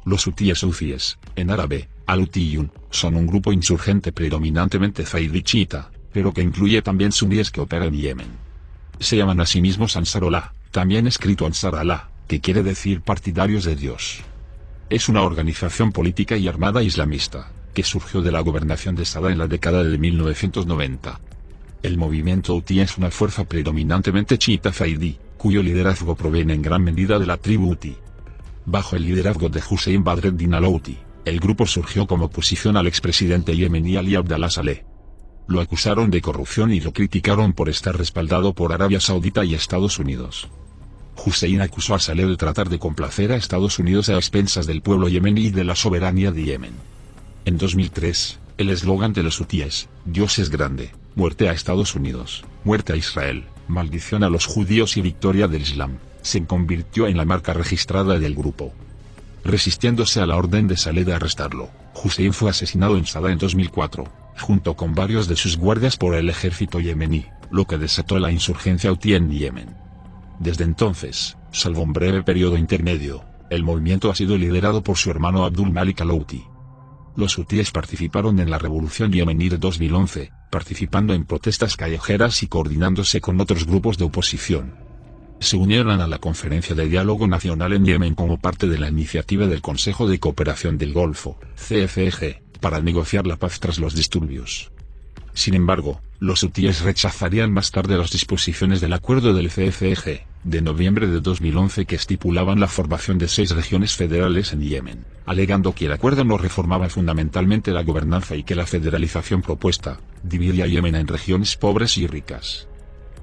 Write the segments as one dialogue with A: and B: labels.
A: Los hutíes, en árabe, al-Hutiyun, son un grupo insurgente predominantemente zaidí chiita, pero que incluye también suníes que operan en Yemen. Se llaman a sí mismos Ansarullah, también escrito Ansar Allah, que quiere decir partidarios de Dios. Es una organización política y armada islamista, que surgió de la gobernación de Saada en la década de 1990. El movimiento hutí es una fuerza predominantemente chiita zaidí, cuyo liderazgo proviene en gran medida de la tribu hutí. Bajo el liderazgo de Hussein Badreddin al-Houthi, el grupo surgió como oposición al expresidente yemení Ali Abdallah Saleh. Lo acusaron de corrupción y lo criticaron por estar respaldado por Arabia Saudita y Estados Unidos. Hussein acusó a Saleh de tratar de complacer a Estados Unidos a expensas del pueblo yemení y de la soberanía de Yemen. En 2003, el eslogan de los hutíes, Dios es grande, muerte a Estados Unidos, muerte a Israel, maldición a los judíos y victoria del Islam, se convirtió en la marca registrada del grupo. Resistiéndose a la orden de Saleh de arrestarlo, Hussein fue asesinado en Saada en 2004, junto con varios de sus guardias por el ejército yemení, lo que desató la insurgencia hutí en Yemen. Desde entonces, salvo un breve periodo intermedio, el movimiento ha sido liderado por su hermano Abdul Malik al-Houthi. Los hutíes participaron en la revolución yemení de 2011, participando en protestas callejeras y coordinándose con otros grupos de oposición. Se unieron a la Conferencia de Diálogo Nacional en Yemen como parte de la iniciativa del Consejo de Cooperación del Golfo, CFEG, para negociar la paz tras los disturbios. Sin embargo, los hutíes rechazarían más tarde las disposiciones del acuerdo del CFEG, de noviembre de 2011 que estipulaban la formación de 6 regiones federales en Yemen, alegando que el acuerdo no reformaba fundamentalmente la gobernanza y que la federalización propuesta dividía Yemen en regiones pobres y ricas.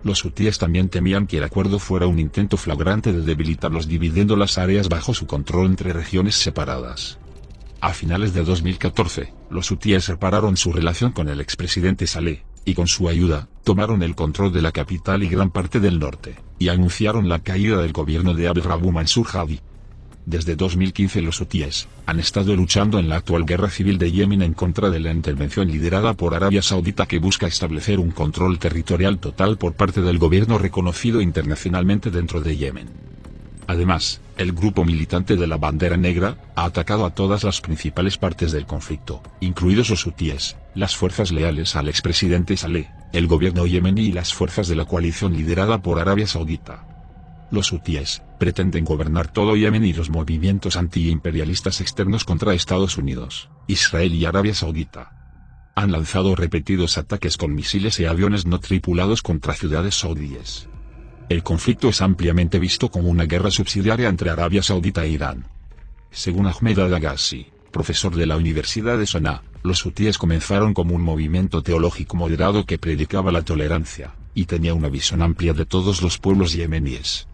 A: Los hutíes también temían que el acuerdo fuera un intento flagrante de debilitarlos dividiendo las áreas bajo su control entre regiones separadas. A finales de 2014, los hutíes repararon su relación con el expresidente Saleh, y con su ayuda, tomaron el control de la capital y gran parte del norte, y anunciaron la caída del gobierno de Abd Rabbu Mansur Hadi. Desde 2015 los hutíes han estado luchando en la actual guerra civil de Yemen en contra de la intervención liderada por Arabia Saudita que busca establecer un control territorial total por parte del gobierno reconocido internacionalmente dentro de Yemen. Además, el grupo militante de la Bandera Negra ha atacado a todas las principales partes del conflicto, incluidos los hutíes, las fuerzas leales al expresidente Saleh, el gobierno yemení y las fuerzas de la coalición liderada por Arabia Saudita. Los hutíes pretenden gobernar todo Yemen y los movimientos antiimperialistas externos contra Estados Unidos, Israel y Arabia Saudita han lanzado repetidos ataques con misiles y aviones no tripulados contra ciudades saudíes. El conflicto es ampliamente visto como una guerra subsidiaria entre Arabia Saudita e Irán. Según Ahmed al-Agassi, profesor de la Universidad de Sanaa, los hutíes comenzaron como un movimiento teológico moderado que predicaba la tolerancia, y tenía una visión amplia de todos los pueblos yemeníes.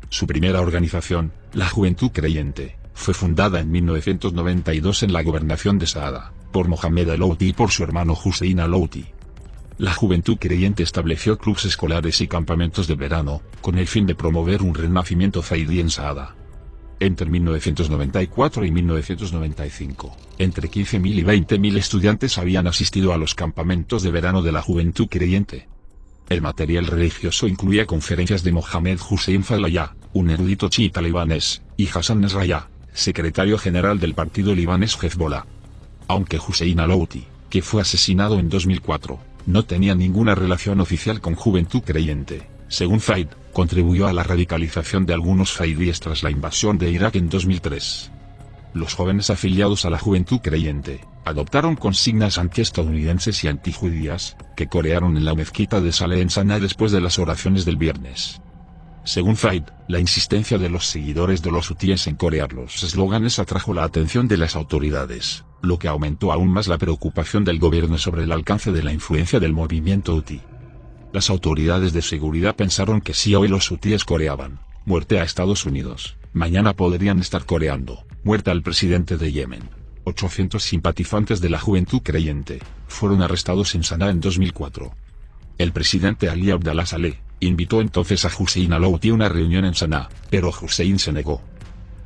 A: Su primera organización, la Juventud Creyente, fue fundada en 1992 en la gobernación de Saada, por Mohammed al-Houthi y por su hermano Hussein al-Houthi. La Juventud Creyente estableció clubes escolares y campamentos de verano, con el fin de promover un renacimiento zaidí en Saada. Entre 1994 y 1995, entre 15.000 y 20.000 estudiantes habían asistido a los campamentos de verano de la Juventud Creyente. El material religioso incluía conferencias de Mohammed Hussein Falayah, un erudito chiita libanés, y Hassan Nasrallah, secretario general del partido libanés Hezbollah. Aunque Hussein al-Houthi, que fue asesinado en 2004, no tenía ninguna relación oficial con Juventud Creyente, según Zaid, contribuyó a la radicalización de algunos zaidíes tras la invasión de Irak en 2003. Los jóvenes afiliados a la Juventud Creyente adoptaron consignas antiestadounidenses y antijudías, que corearon en la mezquita de Saleh en Sanaa después de las oraciones del viernes. Según Zaid, la insistencia de los seguidores de los hutíes en corear los eslóganes atrajo la atención de las autoridades, lo que aumentó aún más la preocupación del gobierno sobre el alcance de la influencia del movimiento hutí. Las autoridades de seguridad pensaron que si hoy los hutíes coreaban muerte a Estados Unidos, mañana podrían estar coreando muerte al presidente de Yemen. 800 simpatizantes de la Juventud Creyente fueron arrestados en Sanaa en 2004. El presidente Ali Abdallah Saleh invitó entonces a Hussein al-Houthi a una reunión en Sanaa, pero Hussein se negó.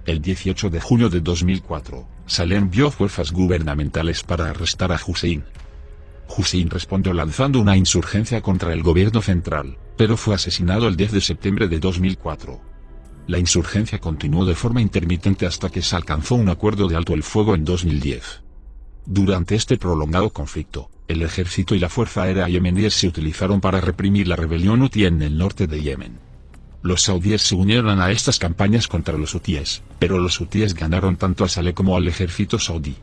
A: El 18 de junio de 2004, Saleh envió fuerzas gubernamentales para arrestar a Hussein. Hussein respondió lanzando una insurgencia contra el gobierno central, pero fue asesinado el 10 de septiembre de 2004. La insurgencia continuó de forma intermitente hasta que se alcanzó un acuerdo de alto el fuego en 2010. Durante este prolongado conflicto, el ejército y la fuerza aérea yemeníes se utilizaron para reprimir la rebelión hutí en el norte de Yemen. Los saudíes se unieron a estas campañas contra los hutíes, pero los hutíes ganaron tanto a Saleh como al ejército saudí.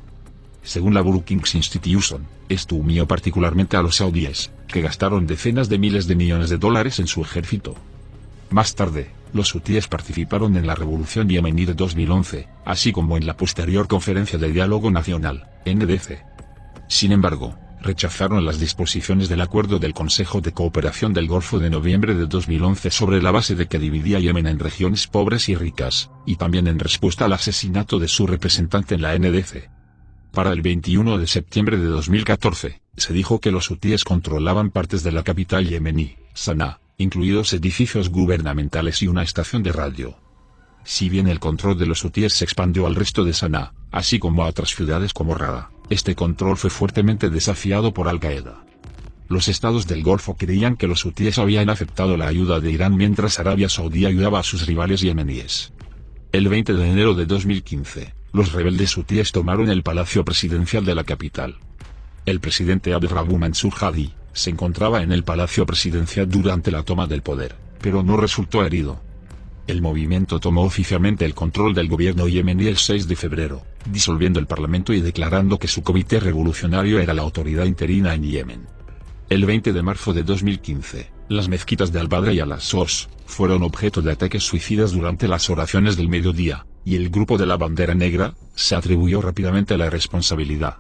A: Según la Brookings Institution, esto humilló particularmente a los saudíes, que gastaron decenas de miles de millones de dólares en su ejército. Más tarde, los hutíes participaron en la Revolución Yemení de 2011, así como en la posterior Conferencia de Diálogo Nacional, NDC. Sin embargo, rechazaron las disposiciones del Acuerdo del Consejo de Cooperación del Golfo de noviembre de 2011 sobre la base de que dividía Yemen en regiones pobres y ricas, y también en respuesta al asesinato de su representante en la NDC. Para el 21 de septiembre de 2014, se dijo que los hutíes controlaban partes de la capital yemení, Sanaa, incluidos edificios gubernamentales y una estación de radio. Si bien el control de los hutíes se expandió al resto de Sanaa, así como a otras ciudades como Rada, este control fue fuertemente desafiado por Al-Qaeda. Los estados del Golfo creían que los hutíes habían aceptado la ayuda de Irán mientras Arabia Saudí ayudaba a sus rivales yemeníes. El 20 de enero de 2015, los rebeldes hutíes tomaron el palacio presidencial de la capital. El presidente Abd Rabbu Mansur Hadi se encontraba en el palacio presidencial durante la toma del poder, pero no resultó herido. El movimiento tomó oficialmente el control del gobierno yemení el 6 de febrero, disolviendo el parlamento y declarando que su comité revolucionario era la autoridad interina en Yemen. El 20 de marzo de 2015, las mezquitas de Al-Badr y Al-Asos fueron objeto de ataques suicidas durante las oraciones del mediodía, y el grupo de la bandera negra se atribuyó rápidamente la responsabilidad.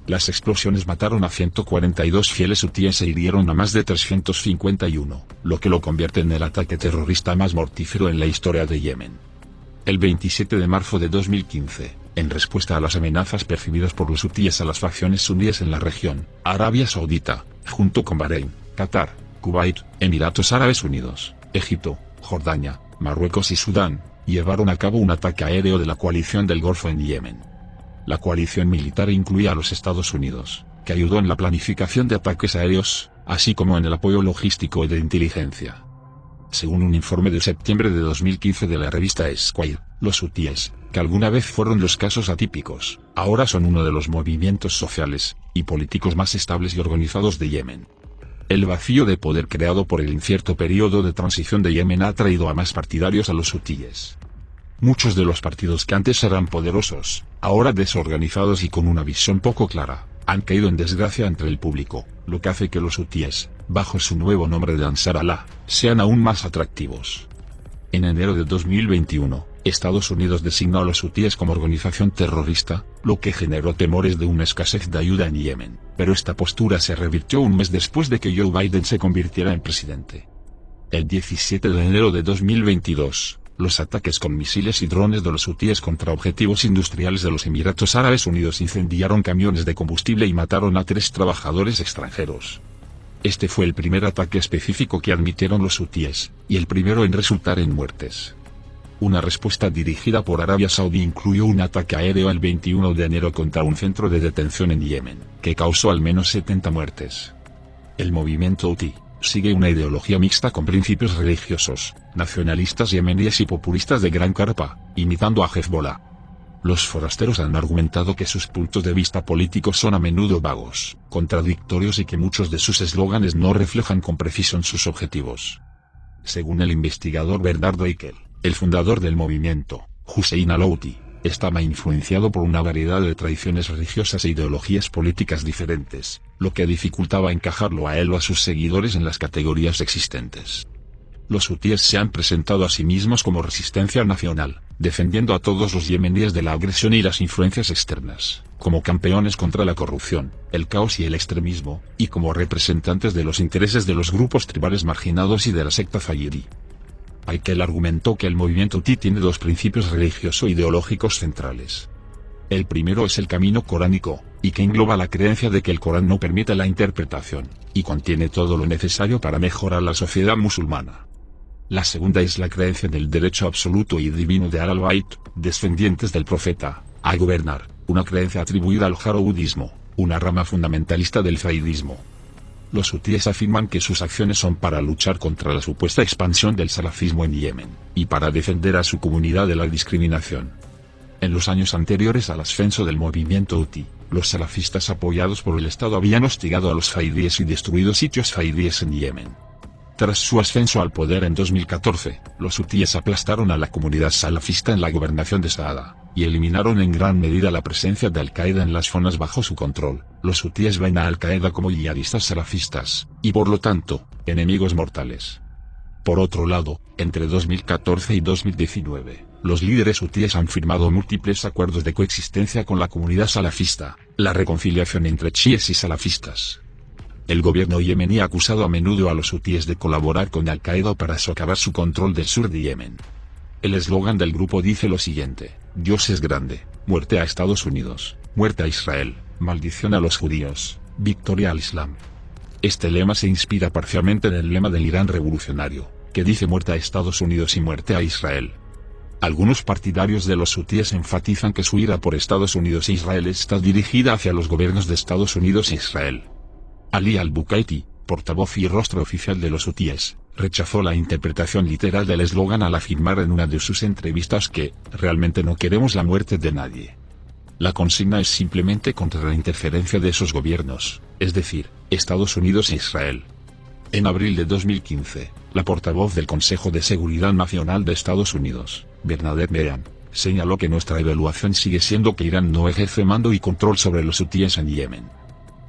A: Las explosiones mataron a 142 fieles hutíes e hirieron a más de 351, lo que lo convierte en el ataque terrorista más mortífero en la historia de Yemen. El 27 de marzo de 2015, en respuesta a las amenazas percibidas por los hutíes a las facciones suníes en la región, Arabia Saudita, junto con Bahrein, Qatar, Kuwait, Emiratos Árabes Unidos, Egipto, Jordania, Marruecos y Sudán, llevaron a cabo un ataque aéreo de la coalición del Golfo en Yemen. La coalición militar incluía a los Estados Unidos, que ayudó en la planificación de ataques aéreos, así como en el apoyo logístico y de inteligencia. Según un informe de septiembre de 2015 de la revista Esquire, los hutíes, que alguna vez fueron los casos atípicos, ahora son uno de los movimientos sociales y políticos más estables y organizados de Yemen. El vacío de poder creado por el incierto periodo de transición de Yemen ha atraído a más partidarios a los hutíes. Muchos de los partidos que antes eran poderosos, ahora desorganizados y con una visión poco clara, han caído en desgracia entre el público, lo que hace que los hutíes, bajo su nuevo nombre de Ansar Allah, sean aún más atractivos. En enero de 2021, Estados Unidos designó a los hutíes como organización terrorista, lo que generó temores de una escasez de ayuda en Yemen, pero esta postura se revirtió un mes después de que Joe Biden se convirtiera en presidente. El 17 de enero de 2022, los ataques con misiles y drones de los hutíes contra objetivos industriales de los Emiratos Árabes Unidos incendiaron camiones de combustible y mataron a 3 trabajadores extranjeros. Este fue el primer ataque específico que admitieron los hutíes, y el primero en resultar en muertes. Una respuesta dirigida por Arabia Saudí incluyó un ataque aéreo el 21 de enero contra un centro de detención en Yemen, que causó al menos 70 muertes. El movimiento hutí sigue una ideología mixta con principios religiosos, nacionalistas yemeníes y populistas de gran carpa, imitando a Hezbollah. Los forasteros han argumentado que sus puntos de vista políticos son a menudo vagos, contradictorios y que muchos de sus eslóganes no reflejan con precisión sus objetivos. Según el investigador Bernardo Eichel, el fundador del movimiento, Hussein al-Houthi, estaba influenciado por una variedad de tradiciones religiosas e ideologías políticas diferentes, lo que dificultaba encajarlo a él o a sus seguidores en las categorías existentes. Los hutíes se han presentado a sí mismos como resistencia nacional, defendiendo a todos los yemeníes de la agresión y las influencias externas, como campeones contra la corrupción, el caos y el extremismo, y como representantes de los intereses de los grupos tribales marginados y de la secta Zayiri. Eichel argumentó que el movimiento hutí tiene 2 principios religioso-ideológicos centrales. El primero es el camino coránico, y que engloba la creencia de que el Corán no permite la interpretación, y contiene todo lo necesario para mejorar la sociedad musulmana. La segunda es la creencia en el derecho absoluto y divino de Ahl-al-Bayt, descendientes del profeta, a gobernar, una creencia atribuida al jaroudismo, una rama fundamentalista del zaidismo. Los hutíes afirman que sus acciones son para luchar contra la supuesta expansión del salafismo en Yemen, y para defender a su comunidad de la discriminación. En los años anteriores al ascenso del movimiento hutí, los salafistas apoyados por el Estado habían hostigado a los faidíes y destruido sitios faidíes en Yemen. Tras su ascenso al poder en 2014, los hutíes aplastaron a la comunidad salafista en la gobernación de Saada, y eliminaron en gran medida la presencia de Al-Qaeda en las zonas bajo su control. Los hutíes ven a Al-Qaeda como yihadistas salafistas, y por lo tanto, enemigos mortales. Por otro lado, entre 2014 y 2019, los líderes hutíes han firmado múltiples acuerdos de coexistencia con la comunidad salafista, la reconciliación entre chiíes y salafistas. El gobierno yemení ha acusado a menudo a los hutíes de colaborar con Al-Qaeda para socavar su control del sur de Yemen. El eslogan del grupo dice lo siguiente: Dios es grande, muerte a Estados Unidos, muerte a Israel, maldición a los judíos, victoria al Islam. Este lema se inspira parcialmente en el lema del Irán revolucionario, que dice muerte a Estados Unidos y muerte a Israel. Algunos partidarios de los hutíes enfatizan que su ira por Estados Unidos e Israel está dirigida hacia los gobiernos de Estados Unidos e Israel. Ali al-Bukaiti, portavoz y rostro oficial de los hutíes, rechazó la interpretación literal del eslogan al afirmar en una de sus entrevistas que, realmente no queremos la muerte de nadie. La consigna es simplemente contra la interferencia de esos gobiernos, es decir, Estados Unidos e Israel. En abril de 2015, la portavoz del Consejo de Seguridad Nacional de Estados Unidos, Bernadette Meehan, señaló que nuestra evaluación sigue siendo que Irán no ejerce mando y control sobre los hutíes en Yemen.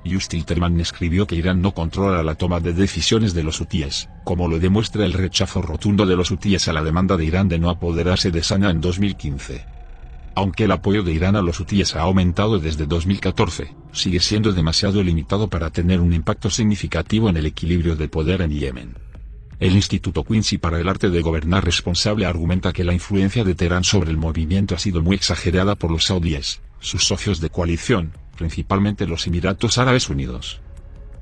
A: Just Tilterman escribió que Irán no controla la toma de decisiones de los hutíes, como lo demuestra el rechazo rotundo de los hutíes a la demanda de Irán de no apoderarse de Sanaa en 2015. Aunque el apoyo de Irán a los hutíes ha aumentado desde 2014, sigue siendo demasiado limitado para tener un impacto significativo en el equilibrio de poder en Yemen. El Instituto Quincy para el Arte de Gobernar Responsable argumenta que la influencia de Teherán sobre el movimiento ha sido muy exagerada por los saudíes, sus socios de coalición, principalmente los Emiratos Árabes Unidos.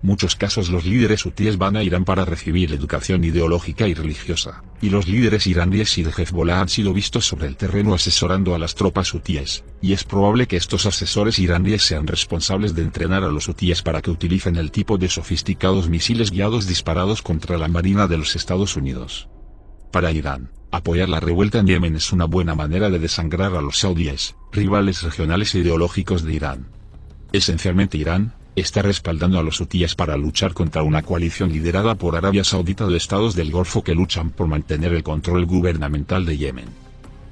A: Muchos casos los líderes hutíes van a Irán para recibir educación ideológica y religiosa, y los líderes iraníes y de Hezbollah han sido vistos sobre el terreno asesorando a las tropas hutíes, y es probable que estos asesores iraníes sean responsables de entrenar a los hutíes para que utilicen el tipo de sofisticados misiles guiados disparados contra la Marina de los Estados Unidos. Para Irán, apoyar la revuelta en Yemen es una buena manera de desangrar a los saudíes, rivales regionales e ideológicos de Irán. Esencialmente Irán está respaldando a los hutíes para luchar contra una coalición liderada por Arabia Saudita de estados del Golfo que luchan por mantener el control gubernamental de Yemen.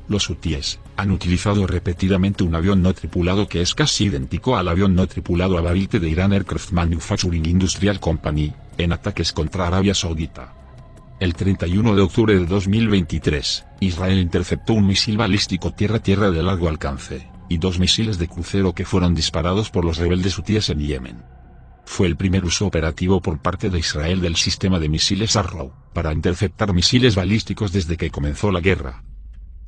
A: Los hutíes han utilizado repetidamente un avión no tripulado que es casi idéntico al avión no tripulado Abaite de Iran Aircraft Manufacturing Industrial Company, en ataques contra Arabia Saudita. El 31 de octubre de 2023, Israel interceptó un misil balístico tierra-tierra de largo alcance y 2 misiles de crucero que fueron disparados por los rebeldes hutíes en Yemen. Fue el primer uso operativo por parte de Israel del sistema de misiles Arrow, para interceptar misiles balísticos desde que comenzó la guerra.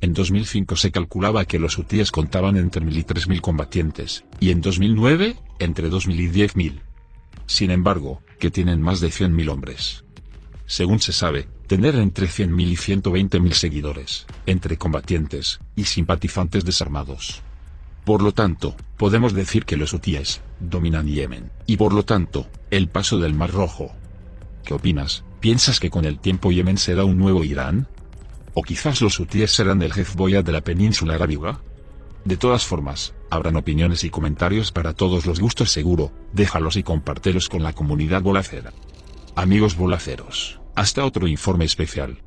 A: En 2005 se calculaba que los hutíes contaban entre 1.000 y 3.000 combatientes, y en 2009, entre 2.000 y 10.000. Sin embargo, que tienen más de 100.000 hombres. Según se sabe, tener entre 100.000 y 120.000 seguidores, entre combatientes y simpatizantes desarmados. Por lo tanto, podemos decir que los hutíes dominan Yemen, y por lo tanto, el paso del Mar Rojo. ¿Qué opinas? ¿Piensas que con el tiempo Yemen será un nuevo Irán? ¿O quizás los hutíes serán el Hezbollah de la península arábiga? De todas formas, habrán opiniones y comentarios para todos los gustos seguro, déjalos y compártelos con la comunidad bolacera. Amigos bolaceros, hasta otro informe especial.